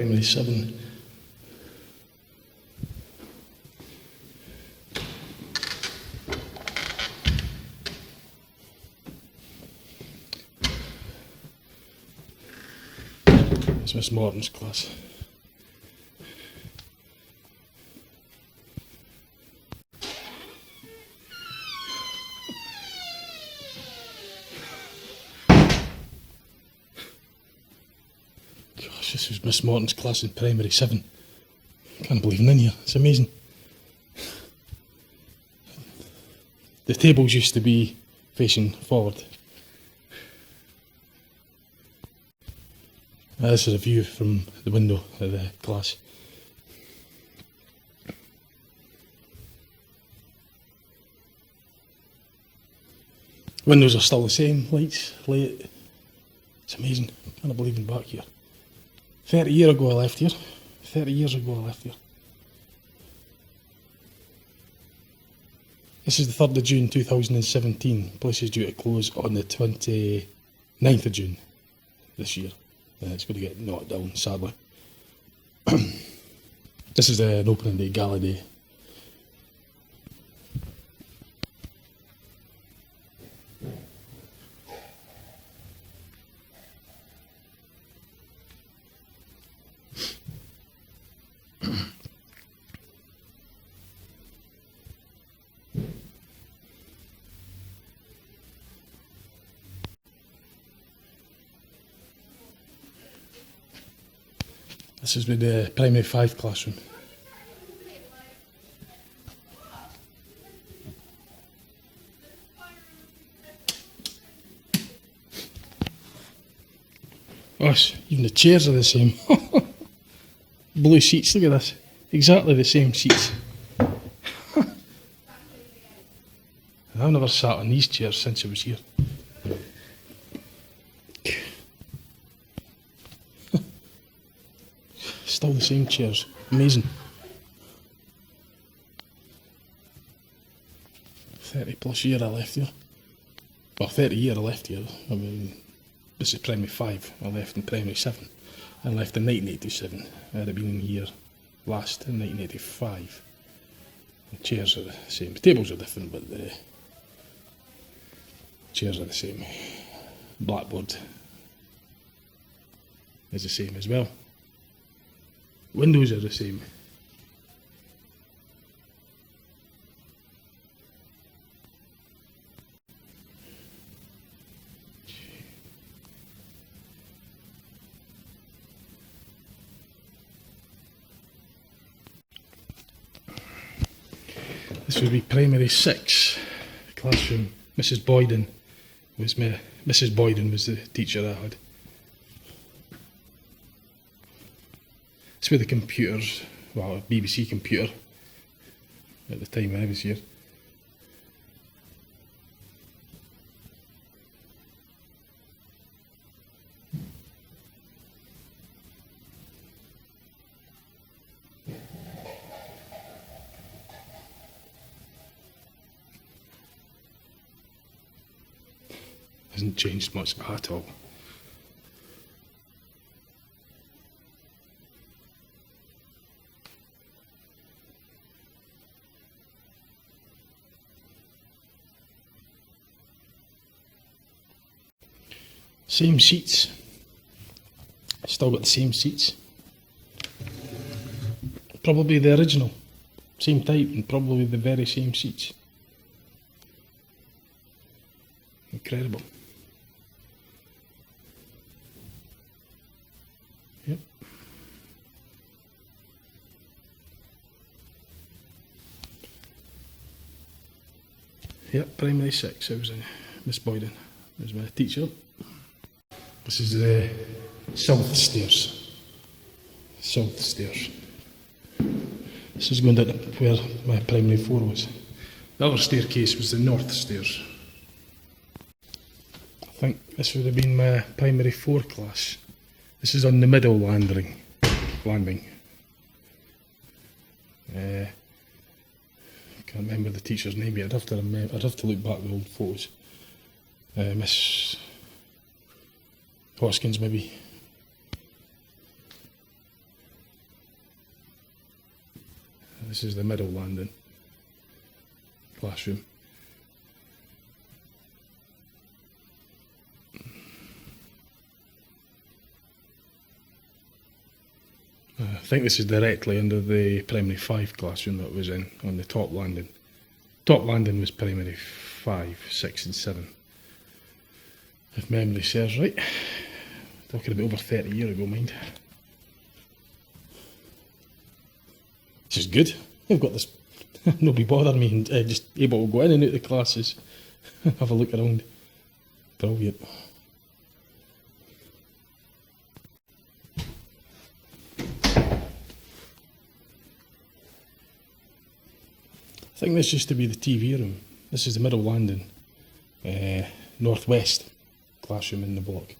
primary 7. It's Miss Morton's class. Gosh, this was Miss Morton's class in primary 7. Can't believe I'm in here. It's amazing. The tables used to be facing forward. This is a view from the window of the class. Windows are still the same, lights, light. It's amazing. I can't believe I'm back here. 30 years ago I left here. 30 years ago I left here. This is the 3rd of June 2017. Place is due to close on the 29th of June this year. It's going to get knocked down, sadly. This is an opening day, gala day. This is with the primary 5 classroom. Gosh, even the chairs are the same. Blue seats, look at this. Exactly the same seats. I've never sat on these chairs since I was here. Still the same chairs. Amazing. 30 plus year I left here. Well, 30 year I left here. I mean, this is primary 5. I left in primary 7. I left in 1987. I'd have been in here last in 1985. The chairs are the same. The tables are different, but the chairs are the same. Blackboard is the same as well. Windows are the same. This would be primary 6 classroom. Mrs. Boyden was the teacher I had. It's with the computers, well, a BBC computer at the time I was here. Hasn't changed much at all. Same seats. Still got the same seats. Probably the original. Same type and probably the very same seats. Incredible. Yep. Yep, primary 6. I was Miss Boyden. I was my teacher. This is the south stairs. South stairs. This is going down to where my primary 4 was. The other staircase was the north stairs. I think this would have been my primary 4 class. This is on the middle landing. I can't remember the teacher's name yet. I'd have to look back at the old photos. Miss Hoskins, maybe. This is the middle landing classroom. I think this is directly under the primary 5 classroom that was in on the top landing. Top landing was primary 5, 6 and 7. If memory serves right. Talking about over 30 years ago, mind. This is good. I've got this, nobody bothering me and just able to go in and out of the classes. Have a look around. Brilliant. I think this used to be the TV room. This is the middle landing, northwest classroom in the block.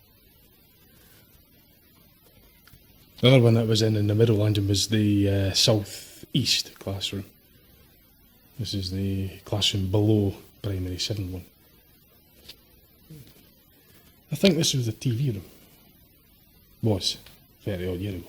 The other one that was in the middle landing was the south-east classroom. This is the classroom below primary 7 one. I think this was the TV room. Was, 30 odd years ago.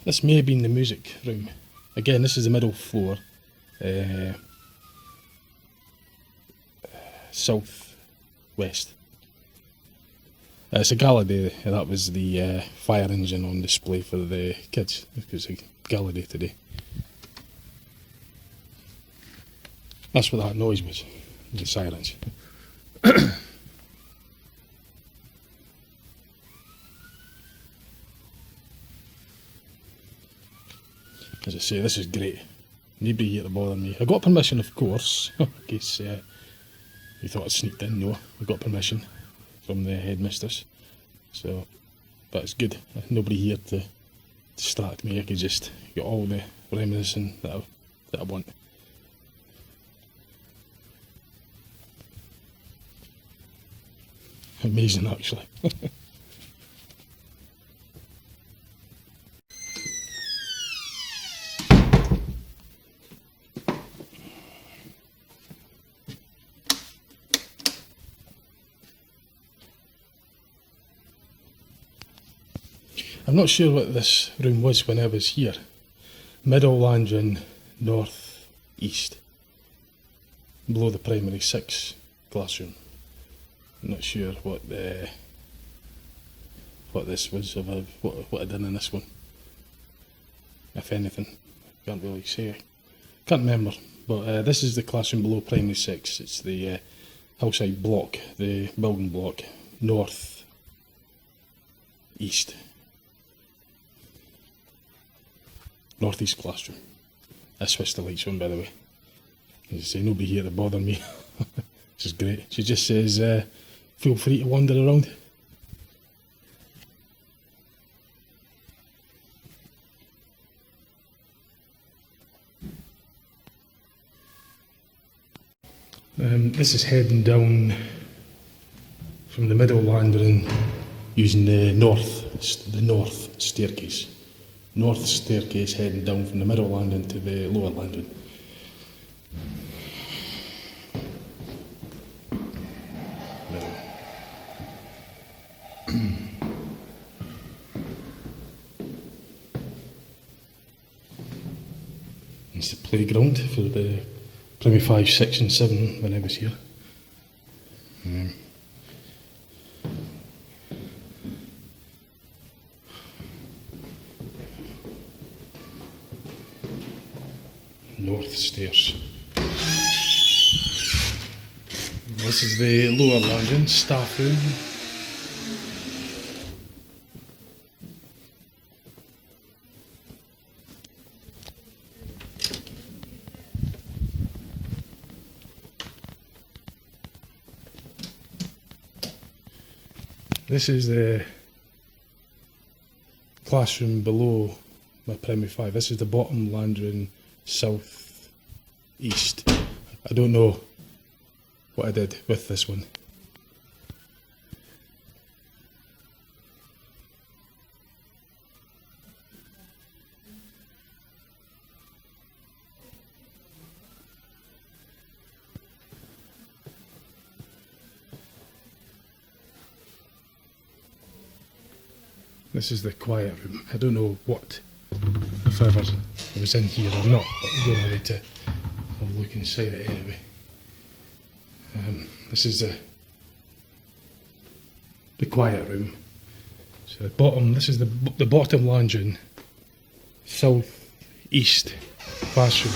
This may have been the music room. Again, this is the middle floor. South west. It's a gala day, and that was the fire engine on display for the kids. It's a gala day today. That's what that noise was, the sirens. As I say, this is great. Nobody here to bother me. I got permission, of course, in case you thought I'd sneaked in. No, I got permission from the headmistress. So, but it's good. Nobody here to distract me. I could just get all the reminiscing that I want. Amazing, actually. I'm not sure what this room was when I was here. Middle landing, north east, below the primary 6 classroom. I'm not sure what this was, what I done in this one, if anything. Can't really say. Can't remember. But this is the classroom below primary 6. It's the Hillside block, the building block, north east. Northeast classroom. I switched the lights on, by the way. As I say, nobody here to bother me. This is great. She just says, feel free to wander around. This is heading down from the middle landing using the north staircase. North staircase heading down from the middle landing to the lower landing. It's the playground for the primary 5, 6 and 7 when I was here. North stairs. This is the lower landing, staff room. This is the classroom below my primary 5. This is the bottom landing south east. I don't know what I did with this one. This is the quiet room. I don't know what, if ever I was in here or not, but I'm going ready to have a look inside it anyway. This is the quiet room. So the bottom, this is the bottom landing, south east classroom.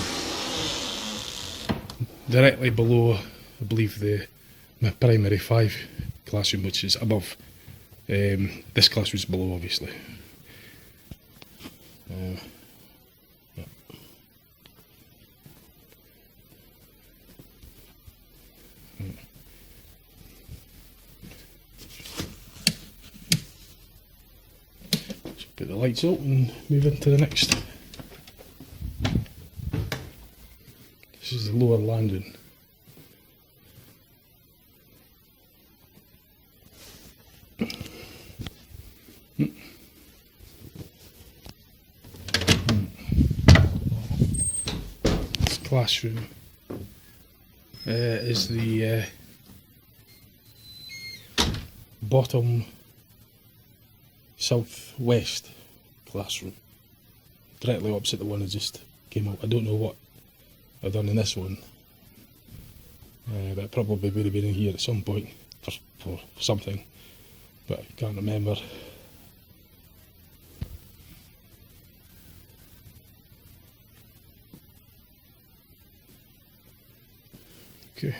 Directly below, I believe, my primary 5 classroom, which is above. This classroom's below, obviously. Yeah. Just put the lights out and move into the next. This is the lower landing. Classroom is the bottom southwest classroom, directly opposite the one I just came up. I don't know what I've done in this one, but it probably would have been in here at some point for something, but I can't remember. Okay,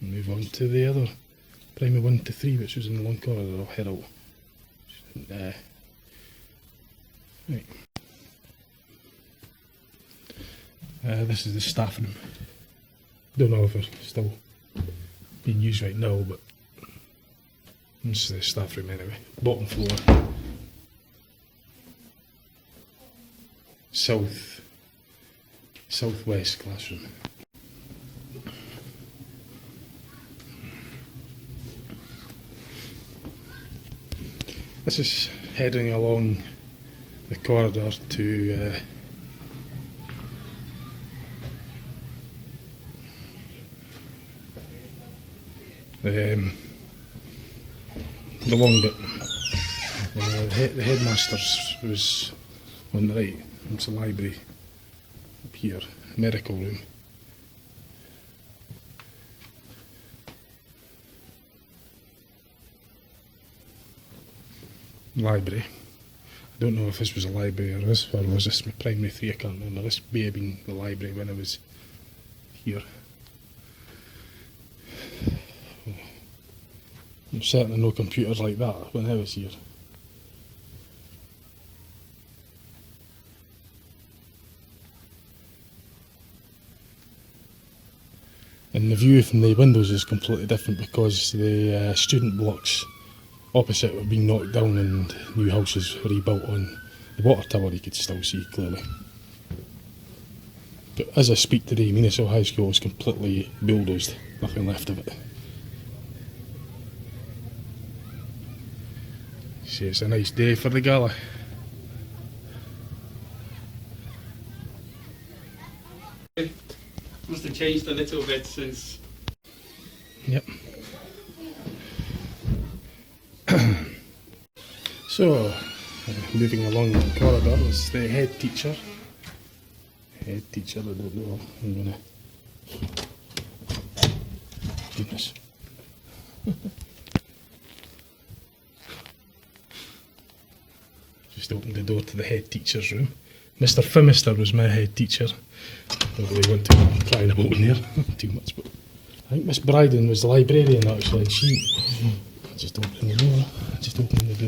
move on to the other primary 1 to 3, which was in the long corridor. I'll head out. Right. This is the staff room. Don't know if it's still being used right now, but this is the staff room anyway. Bottom floor. Southwest classroom. This is heading along the corridor to the long bit. The headmaster's was on the right. It's a library up here, medical room. Library. I don't know if this was a library or was this my primary 3, I can't remember. This may have been the library when I was here. There's certainly no computers like that when I was here. And the view from the windows is completely different because the student blocks opposite were being knocked down and new houses were rebuilt on. The water tower you could still see clearly. But as I speak today, Menzieshill High School is completely bulldozed, nothing left of it. See, it's a nice day for the gala. Must have changed a little bit since. Yep. So, moving along the corridor is the head teacher. Head teacher, I don't know. I'm gonna. Goodness. Just opened the door to the head teacher's room. Mr. Fimister was my head teacher. Don't really want to climb about in there too much, but I think Miss Bryden was the librarian actually. Just opening the door. I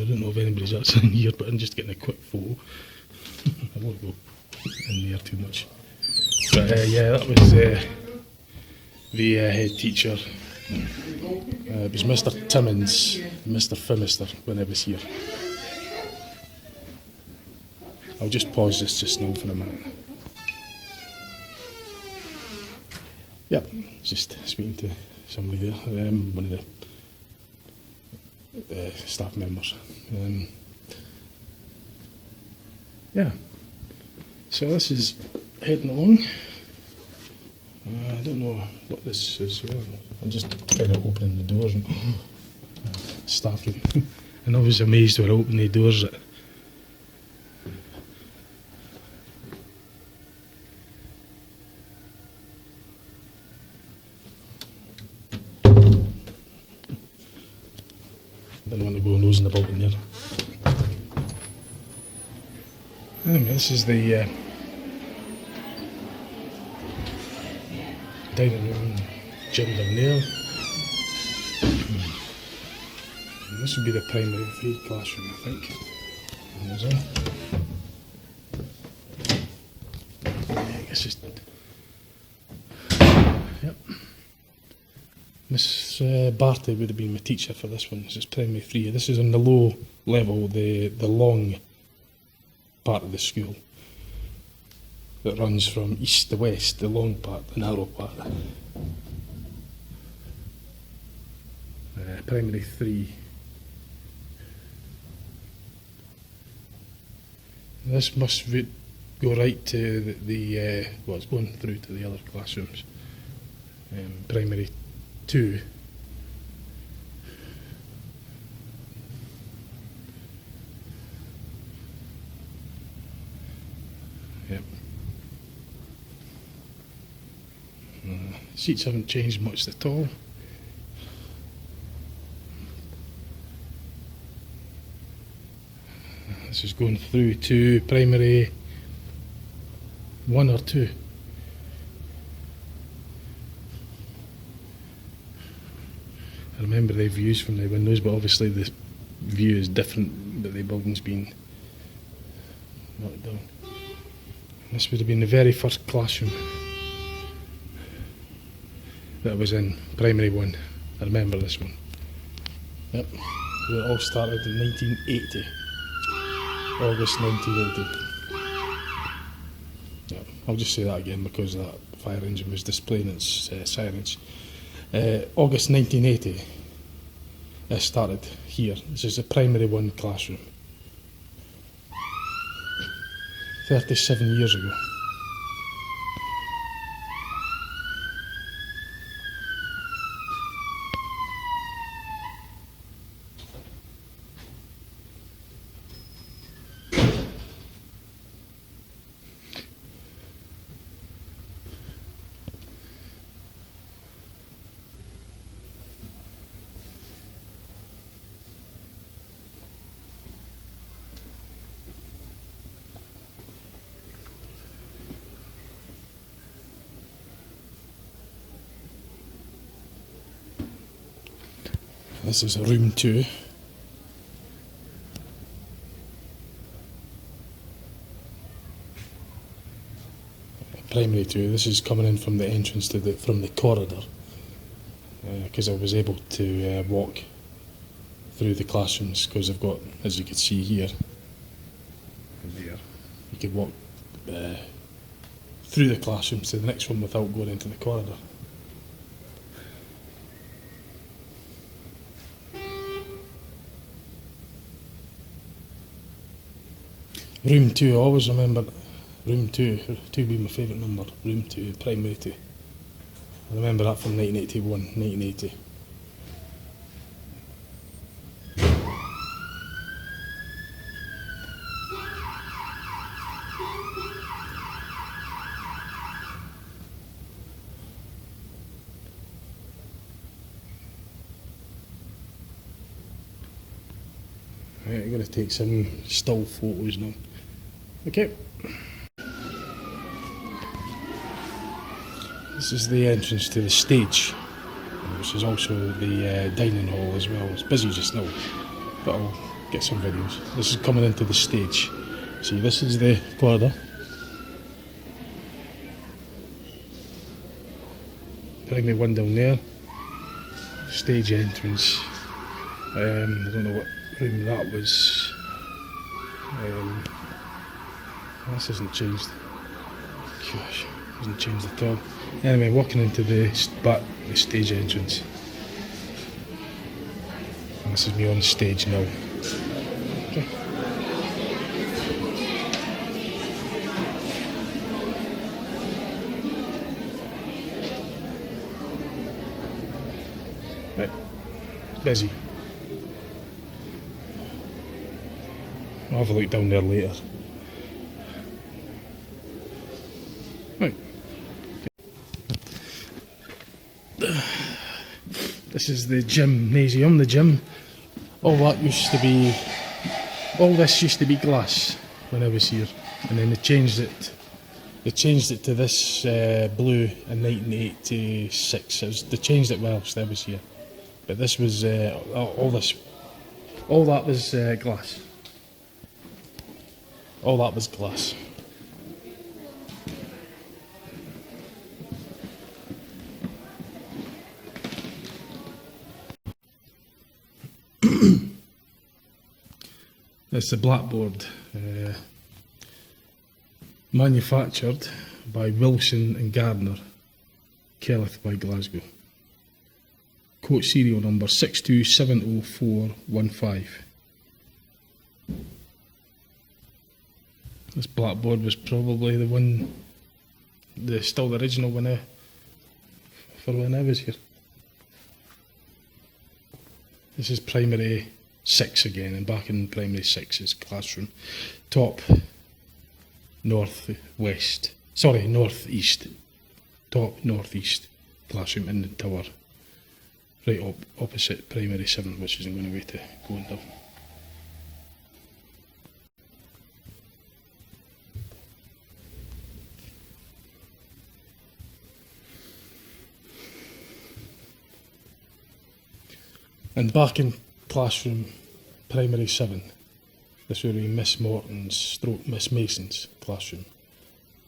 don't know if anybody's actually in here, but I'm just getting a quick photo. I won't go in there too much. But yeah, that was the head teacher. It was Mr. Timmins, Mr. Fimister when I was here. I'll just pause this just now for a minute. Yep, just speaking to somebody there, one of the staff members. Yeah, so this is heading along. I don't know what this is. I'm just kind of opening the doors and staff room. And I was amazed when I opened the doors. Didn't want to go nosing about in there. Anyway, this is the dining room, gym down there. And this would be the primary 3 classroom, I think. And there's I guess it's... Yep. Miss Barty would have been my teacher for this one. This is primary 3. This is on the low level, the long part of the school that runs from east to west, the long part, the narrow part. Primary 3. This must go right to the well, it's going through to the other classrooms. Primary 2. Yep. Seats haven't changed much at all. This is going through to primary 1 or 2. I remember the views from the windows, but obviously the view is different, but the building's been knocked down. This would have been the very first classroom that I was in, primary 1. I remember this one. Yep, it all started in 1980, August 1980. Yep. I'll just say that again because that fire engine was displaying its sirens. August 1980, I started here. This is a primary 1 classroom. 37 years ago. This is room 2. Primary 2. This is coming in from the entrance to from the corridor, because I was able to walk through the classrooms because I've got, as you can see here, and there, you can walk through the classrooms to the next one without going into the corridor. Room 2, I always remember room 2 being my favourite number, room 2, primary 2. I remember that from 1981, 1980. Right, I'm going to take some still photos now. Okay. This is the entrance to the stage, which is also the dining hall as well. It's busy just now, but I'll get some videos. This is coming into the stage. See, this is the corridor. Primary 1 down there. Stage entrance. I don't know what room that was. This hasn't changed. Gosh, hasn't changed at all. Anyway, walking into the stage entrance. And this is me on stage now. Okay. Right. Busy. I'll have a look down there later. Right. This is the gymnasium, the gym. All this used to be glass when I was here, and then they changed it. They changed it to this blue in 1986. They changed it whilst I was here, but this was all that was glass. All that was glass. It's the blackboard, manufactured by Wilson and Gardner, Kellyth by Glasgow. Quote serial number 6270415. This blackboard was probably still the original for when I was here. This is primary 6 again, and back in primary 6's classroom. Top northeast. Top northeast classroom in the tower. Right opposite primary 7, which is I'm going to go into. And back in classroom primary 7, this would be Miss Morton's / Miss Mason's classroom.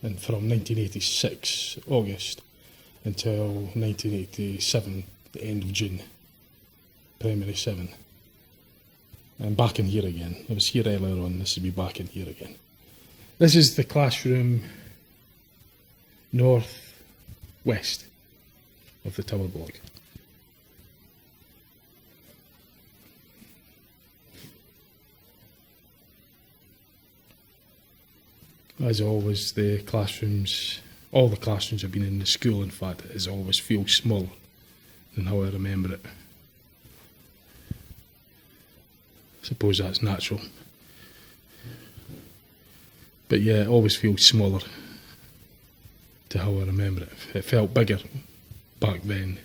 And from 1986 August until 1987, the end of June, primary 7. And back in here again. I was here earlier on, this would be back in here again. This is the classroom north west of the tower block. As always, all the classrooms I've been in the school, in fact, is always feel smaller than how I remember it. I suppose that's natural. But yeah, it always feels smaller to how I remember it. It felt bigger back then.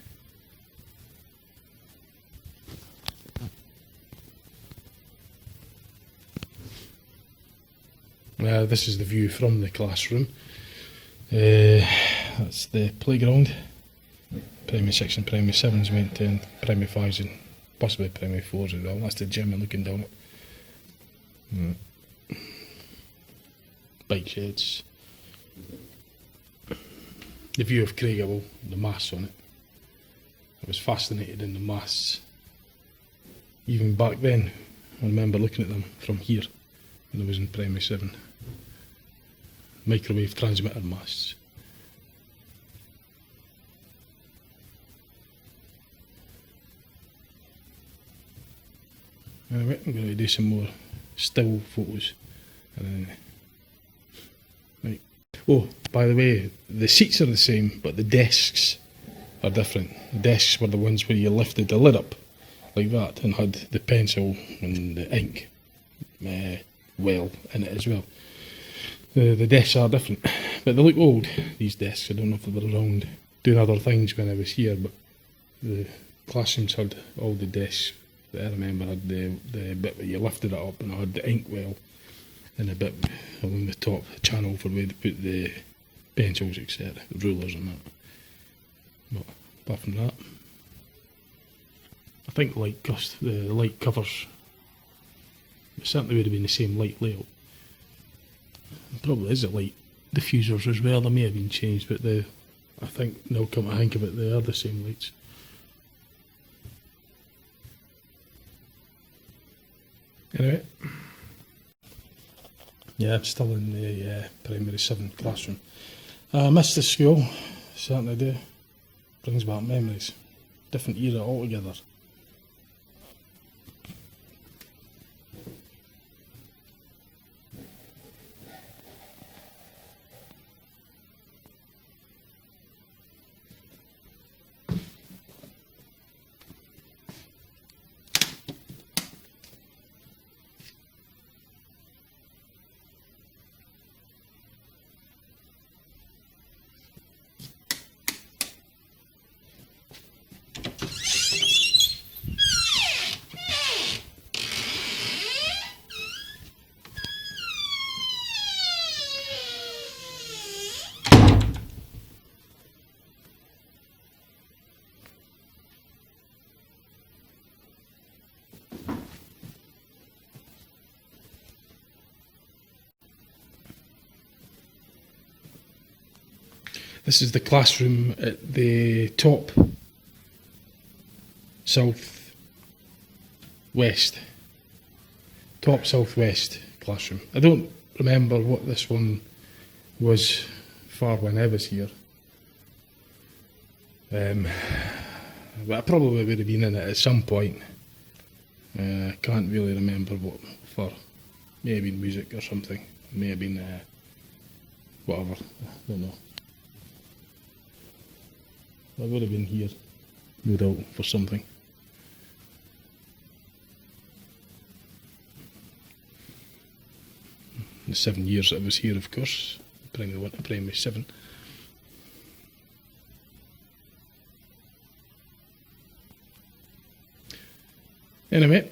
This is the view from the classroom. That's the playground. Primary 6 and primary 7s went in, primary 5s and possibly primary 4s as well. That's the gym I'm looking down at. Bike sheds. The view of Craigill, the masts on it. I was fascinated in the masts. Even back then, I remember looking at them from here when I was in primary 7. Microwave transmitter masts. Anyway, I'm going to do some more still photos. Right. Oh, by the way, the seats are the same, but the desks are different. The desks were the ones where you lifted the lid up like that and had the pencil and the ink well in it as well. The desks are different, but they look old, these desks. I don't know if they were around doing other things when I was here, but the classrooms had all the desks that I remember had the bit where you lifted it up and it had the ink well and a bit along the top channel for where to put the pencils, etc., rulers and that. But apart from that, I think the light covers, it certainly would have been the same light layout. Probably is a light diffusers as well. They may have been changed, but I think now come to think of it, they are the same lights. Anyway, yeah, I'm still in the primary 7 classroom. I missed the school Certainly do. Brings back memories. Different era altogether. This is the classroom at the top south-west. Top south-west classroom. I don't remember what this one was for when I was here. But I probably would have been in it at some point. I can't really remember what for. May have been music or something. May have been whatever. I don't know. I would have been here, no doubt, for something. The 7 years that I was here, of course, primary 1 to primary 7. Anyway.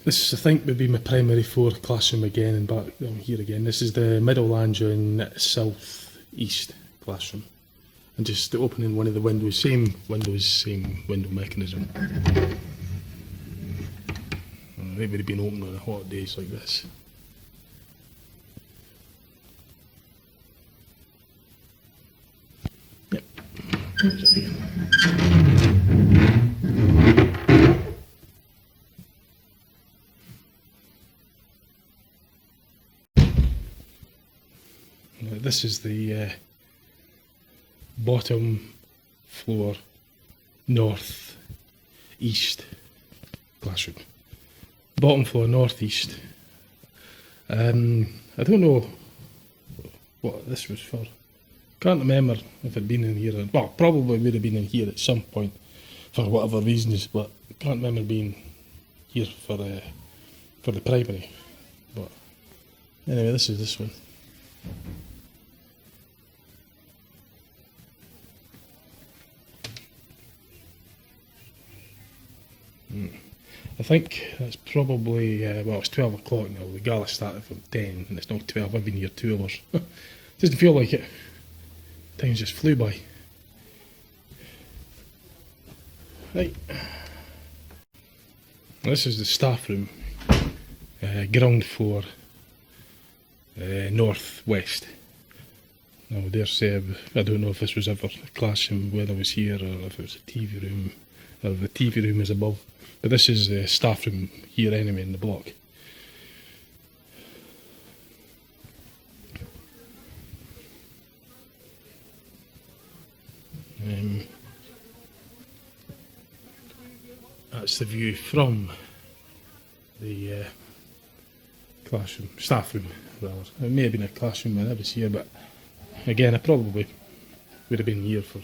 This, I think, would be my primary 4 classroom again, and back here again. This is the middle Langeon south east classroom, and just opening one of the windows, same window mechanism. It would have been open on hot days like this. Yep. This is the bottom floor north east classroom. Bottom floor north east. I don't know what this was for. Can't remember if it'd been in here. Well, probably would have been in here at some point for whatever reasons, but can't remember being here for the primary. But anyway, this is this one. I think that's probably, well, it's 12 o'clock now. The gala started from 10 and it's not 12. I've been here 2 hours. Doesn't feel like it. Time just flew by. Right. This is the staff room. Ground floor. North west. Now, I dare say, I don't know if this was ever a classroom when I was here, or if it was a TV room, or if the TV room is above. But this is the staff room here anyway in the block. That's the view from the classroom, staff room rather. It may have been a classroom when I was here, but again I probably would have been here for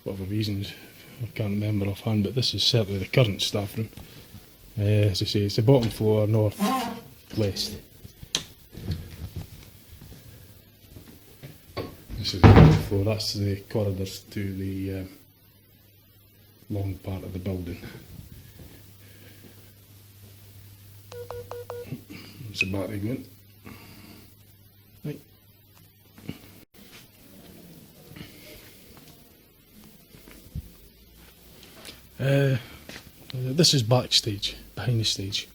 whatever reasons. I can't remember offhand, but this is certainly the current staff room. As I say, it's the bottom floor, north west. This is the bottom floor, that's the corridors to the long part of the building. There's a battery going. Right. This is backstage, behind the stage.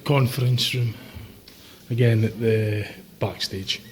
conference room, again at the backstage.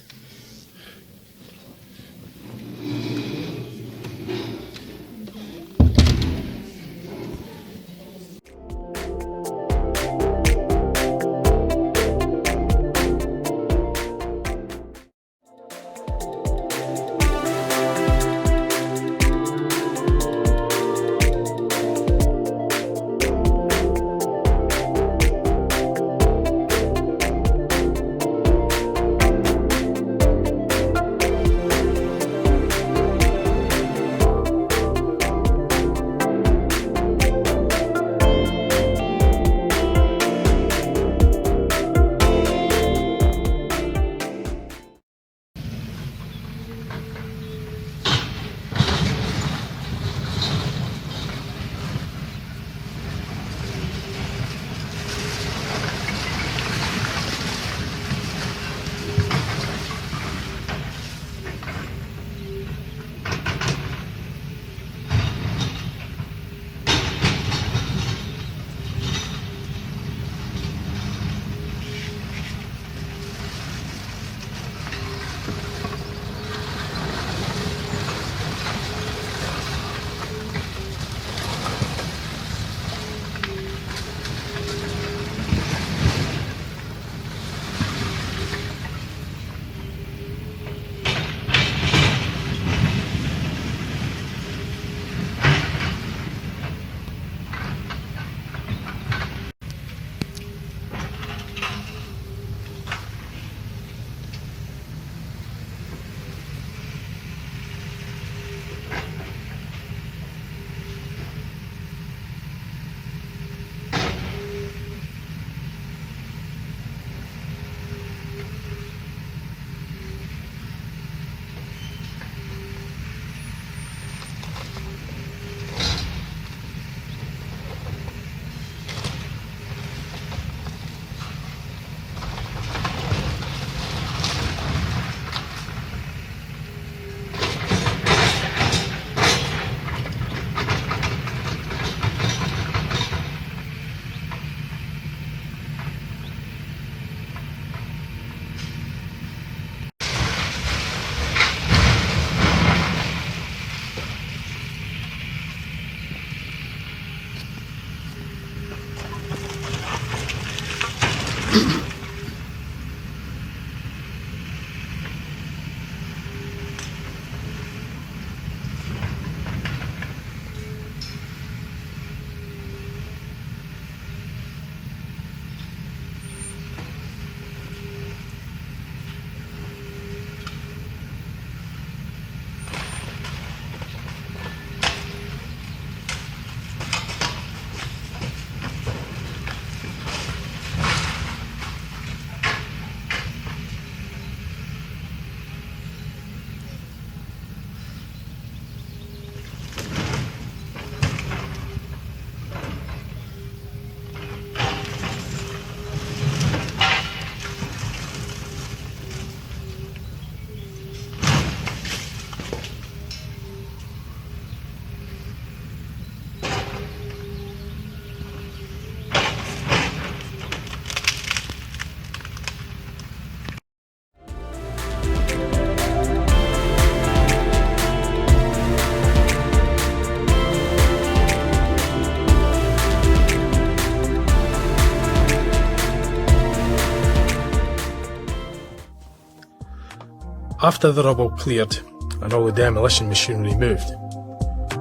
After the rubble cleared and all the demolition machinery moved,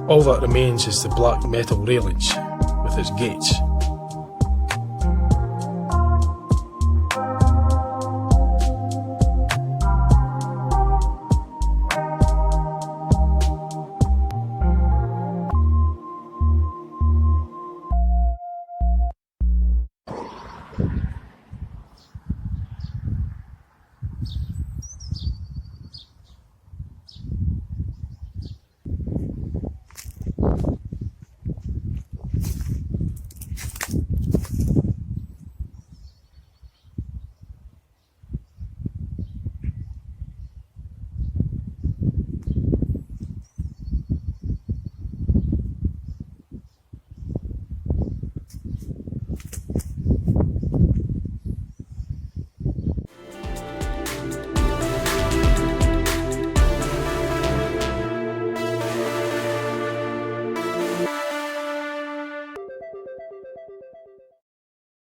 all that remains is the black metal railings with its gates.